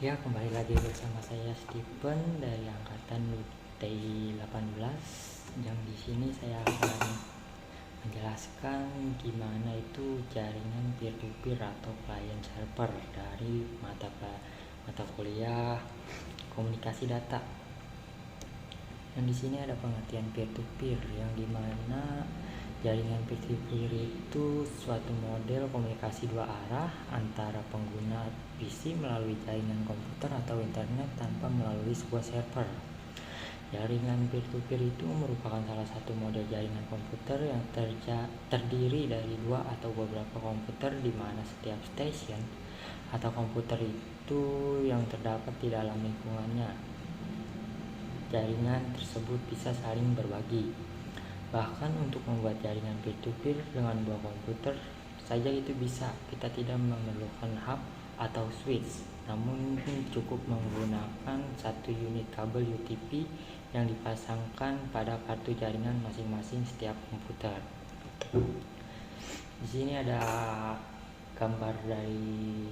Ya, kembali lagi bersama saya Stephen dari angkatan TI 18. Yang di sini saya akan menjelaskan gimana itu jaringan peer-to-peer atau client server dari mata kuliah komunikasi data. Yang di sini ada pengertian peer-to-peer yang dimana jaringan peer-to-peer itu suatu model komunikasi dua arah antara pengguna PC melalui jaringan komputer atau internet tanpa melalui sebuah server. Jaringan peer-to-peer itu merupakan salah satu model jaringan komputer yang terdiri dari dua atau beberapa komputer di mana setiap stasiun atau komputer itu yang terdapat di dalam lingkungannya. Jaringan tersebut bisa saling berbagi. Bahkan untuk membuat jaringan peer-to-peer dengan dua komputer saja itu bisa. Kita tidak memerlukan hub atau switch, namun cukup menggunakan satu unit kabel UTP yang dipasangkan pada kartu jaringan masing-masing setiap komputer. Di sini ada gambar dari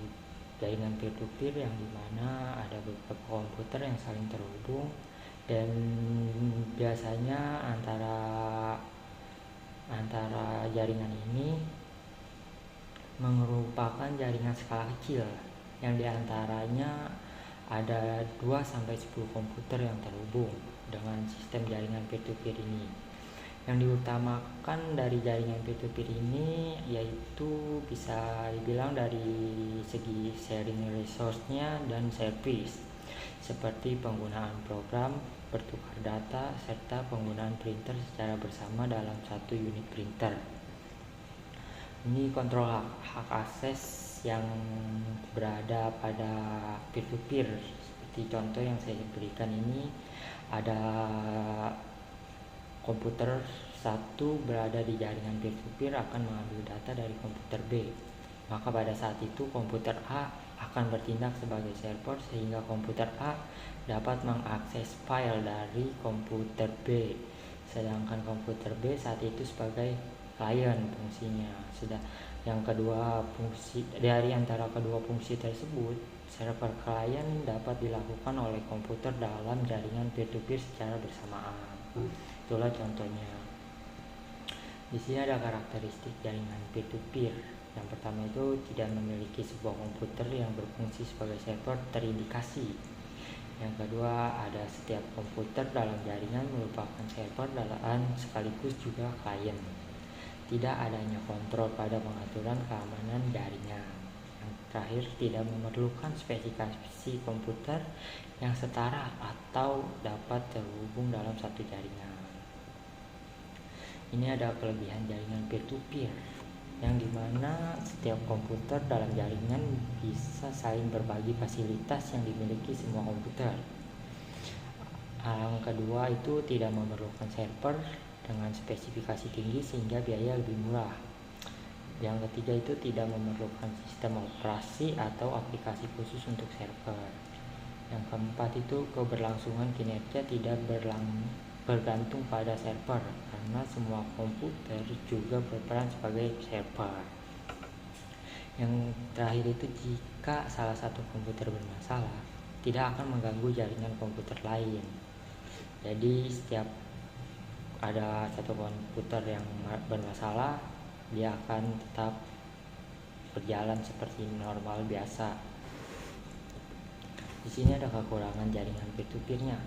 jaringan peer-to-peer yang dimana ada beberapa komputer yang saling terhubung, dan biasanya antara jaringan ini merupakan jaringan skala kecil yang diantaranya ada 2-10 komputer yang terhubung dengan sistem jaringan peer-to-peer ini. Yang diutamakan dari jaringan peer-to-peer ini yaitu bisa dibilang dari segi sharing resource-nya dan service, seperti penggunaan program, bertukar data, serta penggunaan printer secara bersama dalam satu unit printer. Ini kontrol hak akses yang berada pada peer-to-peer. Seperti contoh yang saya berikan ini, ada komputer satu berada di jaringan peer-to-peer akan mengambil data dari komputer B. Maka pada saat itu komputer A akan bertindak sebagai server sehingga komputer A dapat mengakses file dari komputer B, sedangkan komputer B saat itu sebagai klien fungsinya. Yang kedua, fungsi dari antara kedua fungsi tersebut, server klien dapat dilakukan oleh komputer dalam jaringan peer-to-peer secara bersamaan. Itulah contohnya. Di sini ada karakteristik jaringan peer-to-peer. Yang pertama itu tidak memiliki sebuah komputer yang berfungsi sebagai server terindikasi. Yang kedua, ada setiap komputer dalam jaringan merupakan server dan sekaligus juga klien. Tidak adanya kontrol pada pengaturan keamanan jaringan. Yang terakhir, tidak memerlukan spesifikasi komputer yang setara atau dapat terhubung dalam satu jaringan. Ini ada kelebihan jaringan peer-to-peer, yang dimana setiap komputer dalam jaringan bisa saling berbagi fasilitas yang dimiliki semua komputer. Yang kedua itu tidak memerlukan server dengan spesifikasi tinggi sehingga biaya lebih murah. Yang ketiga itu tidak memerlukan sistem operasi atau aplikasi khusus untuk server. Yang keempat itu keberlangsungan kinerja tidak bergantung pada server, karena semua komputer juga berperan sebagai server. Yang terakhir itu jika salah satu komputer bermasalah, tidak akan mengganggu jaringan komputer lain. Jadi setiap ada satu komputer yang bermasalah, dia akan tetap berjalan seperti normal biasa. Di sini ada kekurangan jaringan peer-to-peer-nya.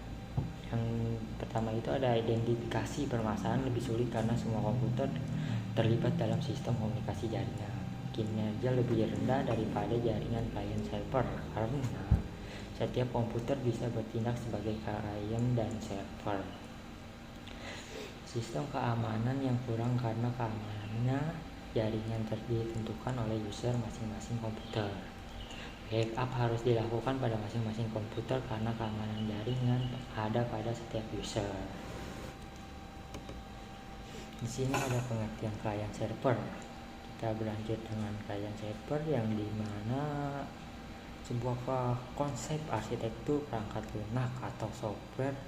Yang pertama itu ada identifikasi permasalahan lebih sulit karena semua komputer terlibat dalam sistem komunikasi jaringan. Kinerja lebih rendah daripada jaringan client server karena setiap komputer bisa bertindak sebagai klien dan server. Sistem keamanan yang kurang karena keamanannya jaringan ditentukan oleh user masing-masing komputer. Backup harus dilakukan pada masing-masing komputer karena keamanan jaringan ada pada setiap user. Di sini ada pengertian client server. Kita berlanjut dengan client server yang dimana sebuah konsep arsitektur perangkat lunak atau software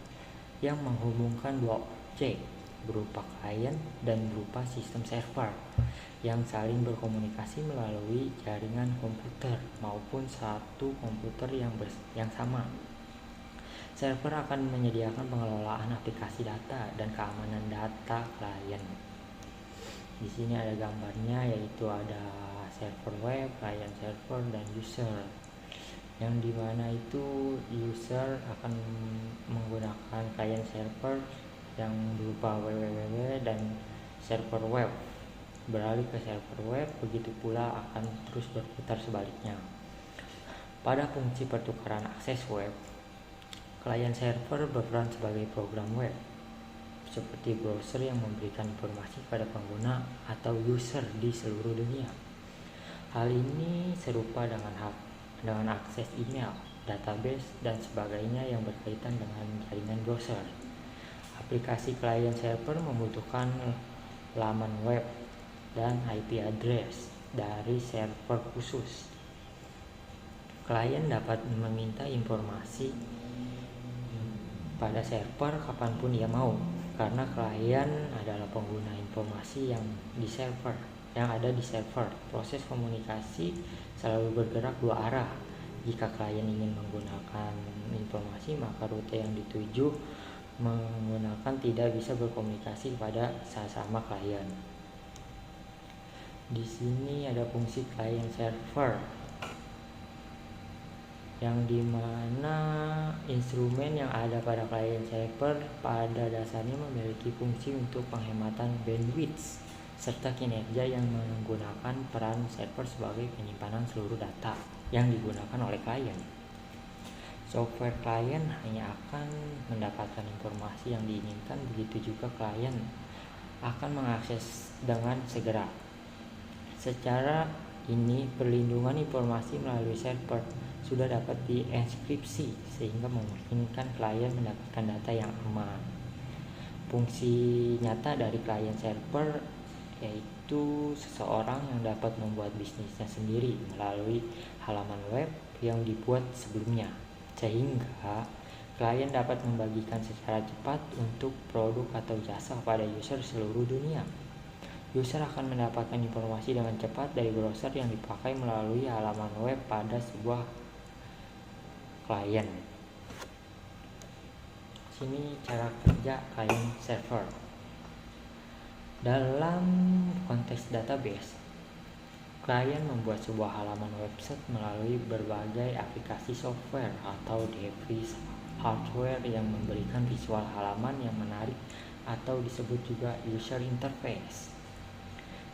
yang menghubungkan dua objek berupa klien dan berupa sistem server yang saling berkomunikasi melalui jaringan komputer maupun satu komputer yang sama. Server akan menyediakan pengelolaan aplikasi data dan keamanan data klien. Di sini ada gambarnya, yaitu ada server web, client server, dan user. Yang dimana itu user akan menggunakan client server yang berupa www dan server web beralih ke server web, begitu pula akan terus berputar sebaliknya. Pada fungsi pertukaran akses web, klien server berperan sebagai program web seperti browser yang memberikan informasi pada pengguna atau user di seluruh dunia. Hal ini serupa dengan akses email, database, dan sebagainya yang berkaitan dengan jaringan browser. Aplikasi klien server membutuhkan laman web dan IP address dari server khusus. Klien dapat meminta informasi pada server kapanpun ia mau, karena klien adalah pengguna informasi yang ada di server. Proses komunikasi selalu bergerak dua arah. Jika klien ingin menggunakan informasi, maka rute yang dituju menggunakan tidak bisa berkomunikasi pada sesama klien. Di sini ada fungsi client server, yang dimana instrumen yang ada pada client server pada dasarnya memiliki fungsi untuk penghematan bandwidth serta kinerja yang menggunakan peran server sebagai penyimpanan seluruh data yang digunakan oleh klien. Software klien hanya akan mendapatkan informasi yang diinginkan, begitu juga klien akan mengakses dengan segera. Secara ini, perlindungan informasi melalui server sudah dapat dienkripsi sehingga memungkinkan klien mendapatkan data yang aman. Fungsi nyata dari klien server yaitu seseorang yang dapat membuat bisnisnya sendiri melalui halaman web yang dibuat sebelumnya, sehingga klien dapat membagikan secara cepat untuk produk atau jasa pada user seluruh dunia. User akan mendapatkan informasi dengan cepat dari browser yang dipakai melalui halaman web pada sebuah klien. Sini cara kerja client server. Dalam konteks database, klien membuat sebuah halaman website melalui berbagai aplikasi software atau device hardware yang memberikan visual halaman yang menarik atau disebut juga user interface.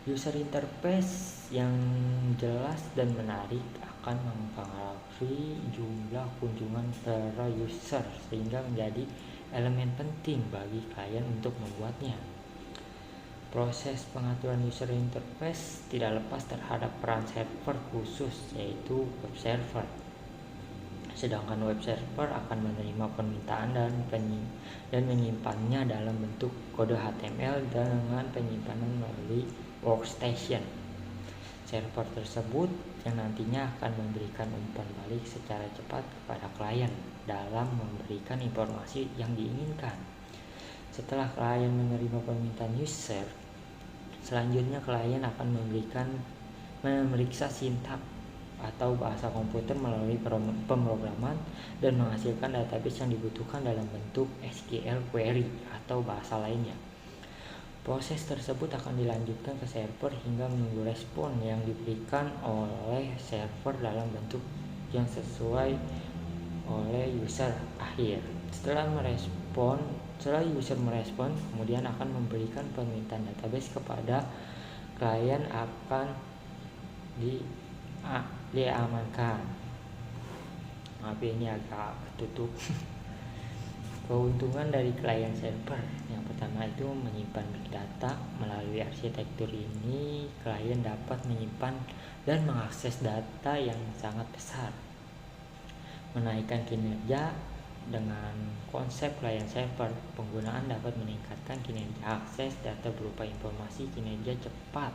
User interface yang jelas dan menarik akan mempengaruhi jumlah kunjungan para user sehingga menjadi elemen penting bagi klien untuk membuatnya. Proses pengaturan user interface tidak lepas terhadap peran server khusus, yaitu web server. Sedangkan web server akan menerima permintaan dan menyimpannya dalam bentuk kode HTML dengan penyimpanan melalui workstation. Server tersebut yang nantinya akan memberikan umpan balik secara cepat kepada klien dalam memberikan informasi yang diinginkan. Setelah klien menerima permintaan user, selanjutnya klien akan memeriksa sintaks atau bahasa komputer melalui pemrograman dan menghasilkan database yang dibutuhkan dalam bentuk SQL query atau bahasa lainnya. Proses tersebut akan dilanjutkan ke server hingga menunggu respon yang diberikan oleh server dalam bentuk yang sesuai oleh user akhir. Setelah user merespon, kemudian akan memberikan permintaan database kepada klien akan diamankan. Maaf ini agak ketutup. Keuntungan dari client server yang pertama itu menyimpan big data. Melalui arsitektur ini, klien dapat menyimpan dan mengakses data yang sangat besar. Menaikkan kinerja. Dengan konsep client server, penggunaan dapat meningkatkan kinerja akses data berupa informasi kinerja cepat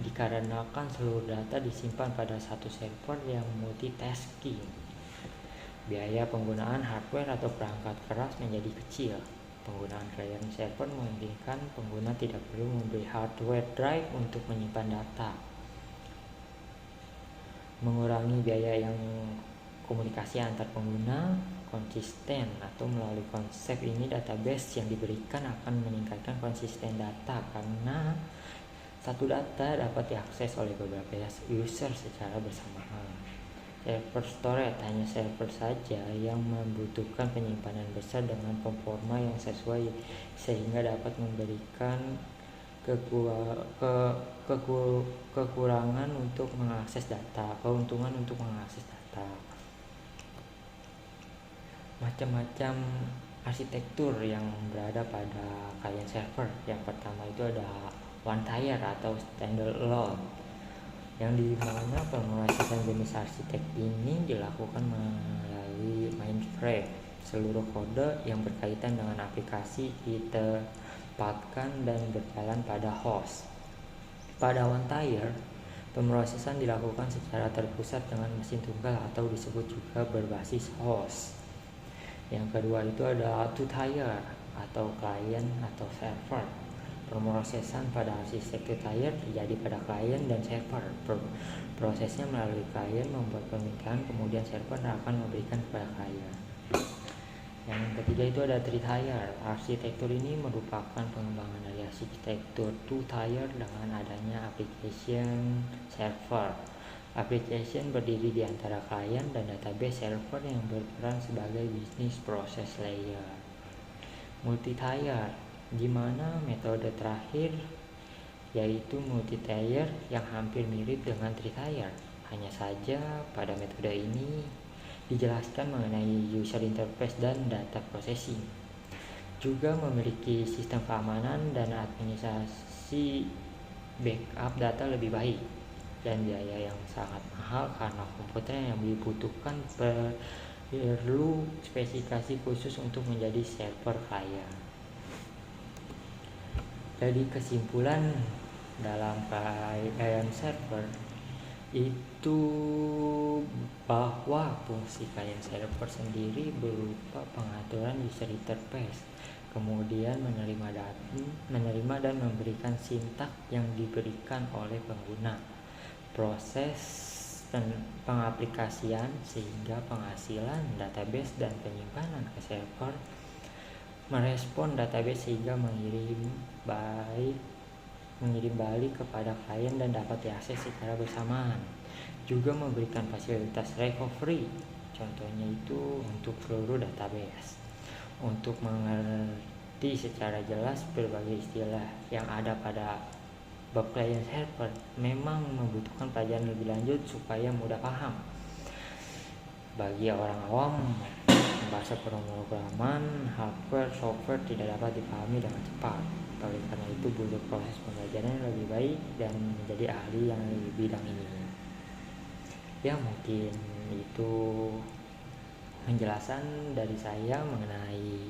dikarenakan seluruh data disimpan pada satu server yang multitasking. Biaya penggunaan hardware atau perangkat keras menjadi kecil. Penggunaan client server memungkinkan pengguna tidak perlu membeli hardware drive untuk menyimpan data, mengurangi biaya yang komunikasi antar pengguna konsisten, atau melalui konsep ini database yang diberikan akan meningkatkan konsisten data karena satu data dapat diakses oleh beberapa user secara bersamaan. Server storage hanya server saja yang membutuhkan penyimpanan besar dengan performa yang sesuai sehingga dapat memberikan keuntungan untuk mengakses data. Macam-macam arsitektur yang berada pada client server. Yang pertama itu ada one tier atau standalone, yang dimana pemrosesan jenis arsitek ini dilakukan melalui mainframe. Seluruh kode yang berkaitan dengan aplikasi ditempatkan dan berjalan pada host. Pada one tier, pemrosesan dilakukan secara terpusat dengan mesin tunggal atau disebut juga berbasis host. Yang kedua itu ada two tier atau client atau server. Pemrosesan pada arsitektur tier terjadi pada klien dan server. Prosesnya melalui klien membuat permintaan, kemudian server akan memberikan kepada klien. Yang ketiga itu ada three tier. Arsitektur ini merupakan pengembangan dari arsitektur two tier dengan adanya application server. Application berdiri di antara klien dan database server yang berperan sebagai business process layer. Multi-tier, di mana metode terakhir yaitu multi-tier yang hampir mirip dengan three-tier. Hanya saja pada metode ini dijelaskan mengenai user interface dan data processing. Juga memiliki sistem keamanan dan administrasi backup data lebih baik, dan biaya yang sangat mahal karena komputer yang dibutuhkan perlu spesifikasi khusus untuk menjadi server client. Jadi kesimpulan dalam client server itu bahwa fungsi client server sendiri berupa pengaturan user interface, kemudian menerima dan memberikan sintak yang diberikan oleh pengguna, proses pengaplikasian sehingga penghasilan database dan penyimpanan ke server, merespon database sehingga mengirim balik kepada klien dan dapat diakses secara bersamaan. Juga memberikan fasilitas recovery, contohnya itu untuk seluruh database. Untuk mengerti secara jelas berbagai istilah yang ada pada bab client server memang membutuhkan pelajaran lebih lanjut supaya mudah paham. Bagi orang awam, bahasa pemrograman hardware software tidak dapat dipahami dengan cepat. Oleh karena itu butuh proses pembelajaran yang lebih baik dan menjadi ahli yang di bidang ini. Ya, mungkin itu penjelasan dari saya mengenai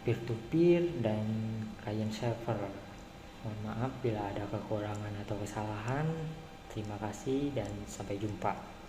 peer-to-peer dan client server. Mohon maaf bila ada kekurangan atau kesalahan. Terima kasih dan sampai jumpa.